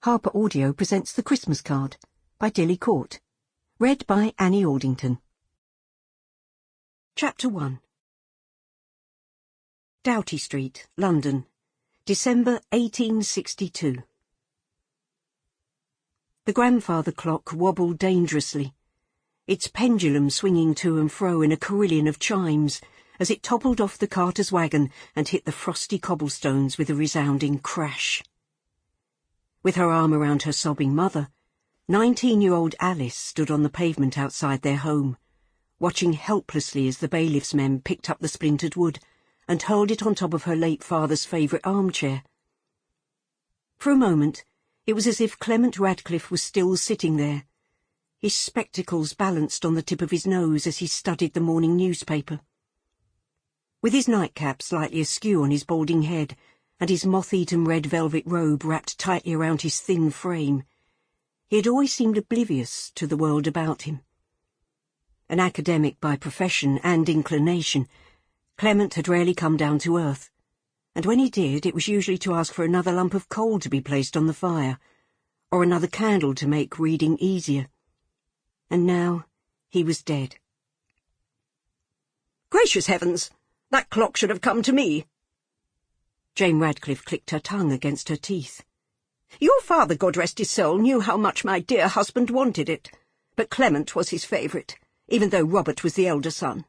Harper Audio presents The Christmas Card by Dilly Court. Read by Annie Aldington. Chapter 1. Doughty Street, London, December 1862. The grandfather clock wobbled dangerously, its pendulum swinging to and fro in a carillon of chimes as it toppled off the carter's wagon and hit the frosty cobblestones with a resounding crash. With her arm around her sobbing mother, 19-year-old Alice stood on the pavement outside their home, watching helplessly as the bailiff's men picked up the splintered wood and hurled it on top of her late father's favourite armchair. For a moment, it was as if Clement Radcliffe was still sitting there, his spectacles balanced on the tip of his nose as he studied the morning newspaper. With his nightcap slightly askew on his balding head, and his moth-eaten red velvet robe wrapped tightly around his thin frame, he had always seemed oblivious to the world about him. An academic by profession and inclination, Clement had rarely come down to earth, and when he did, it was usually to ask for another lump of coal to be placed on the fire, or another candle to make reading easier. And now he was dead. "Gracious heavens! That clock should have come to me!" Jane Radcliffe clicked her tongue against her teeth. "Your father, God rest his soul, knew how much my dear husband wanted it, but Clement was his favourite, even though Robert was the elder son."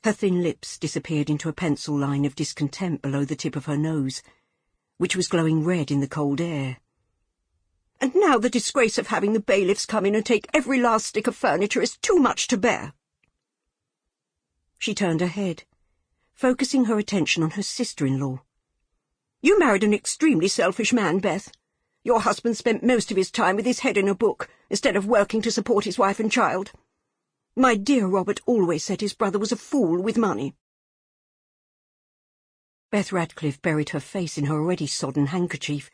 Her thin lips disappeared into a pencil line of discontent below the tip of her nose, which was glowing red in the cold air. "And now the disgrace of having the bailiffs come in and take every last stick of furniture is too much to bear." She turned her head, focusing her attention on her sister-in-law. "You married an extremely selfish man, Beth. Your husband spent most of his time with his head in a book, instead of working to support his wife and child. My dear Robert always said his brother was a fool with money." Beth Radcliffe buried her face in her already sodden handkerchief,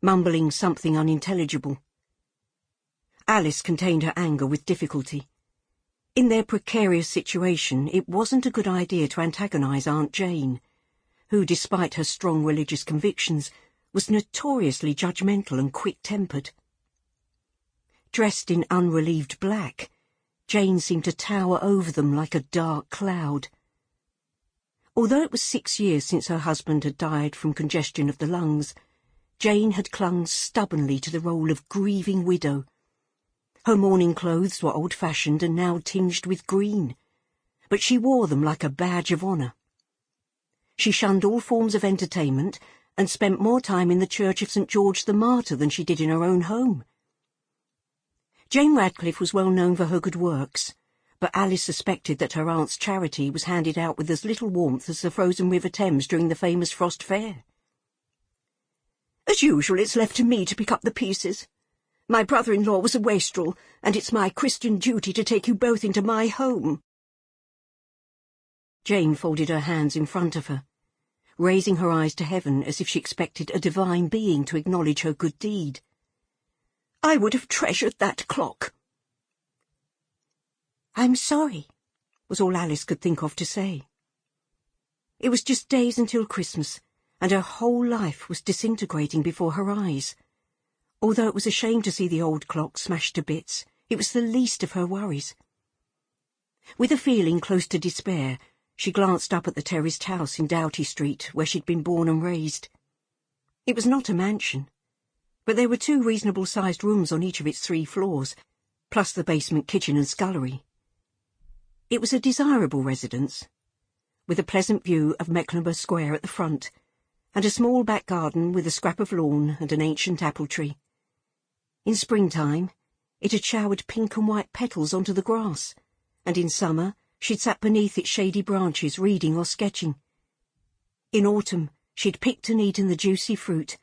mumbling something unintelligible. Alice contained her anger with difficulty. In their precarious situation, it wasn't a good idea to antagonise Aunt Jane, who, despite her strong religious convictions, was notoriously judgmental and quick-tempered. Dressed in unrelieved black, Jane seemed to tower over them like a dark cloud. Although it was 6 years since her husband had died from congestion of the lungs, Jane had clung stubbornly to the role of grieving widow. Her mourning clothes were old-fashioned and now tinged with green, but she wore them like a badge of honour. She shunned all forms of entertainment and spent more time in the Church of St. George the Martyr than she did in her own home. Jane Radcliffe was well known for her good works, but Alice suspected that her aunt's charity was handed out with as little warmth as the frozen River Thames during the famous Frost Fair. "As usual, it's left to me to pick up the pieces. My brother-in-law was a wastrel, and it's my Christian duty to take you both into my home." Jane folded her hands in front of her, raising her eyes to heaven as if she expected a divine being to acknowledge her good deed. "I would have treasured that clock." "I'm sorry," was all Alice could think of to say. It was just days until Christmas, and her whole life was disintegrating before her eyes. Although it was a shame to see the old clock smashed to bits, it was the least of her worries. With a feeling close to despair, she glanced up at the terraced house in Doughty Street, where she'd been born and raised. It was not a mansion, but there were 2 reasonable-sized rooms on each of its 3 floors, plus the basement kitchen and scullery. It was a desirable residence, with a pleasant view of Mecklenburgh Square at the front, and a small back garden with a scrap of lawn and an ancient apple tree. In springtime, it had showered pink and white petals onto the grass, and in summer she'd sat beneath its shady branches reading or sketching. In autumn, she'd picked and eaten the juicy fruit,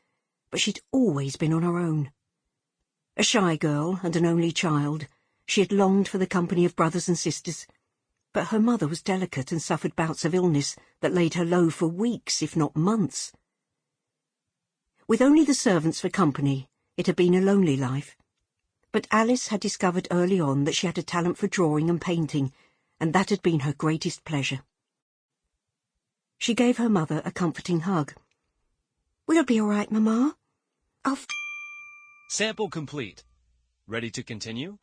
but she'd always been on her own. A shy girl and an only child, she had longed for the company of brothers and sisters, but her mother was delicate and suffered bouts of illness that laid her low for weeks, if not months. With only the servants for company, it had been a lonely life, but Alice had discovered early on that she had a talent for drawing and painting, and that had been her greatest pleasure. She gave her mother a comforting hug. "We'll be all right, Mamma. Oh, Sample complete. Ready to continue?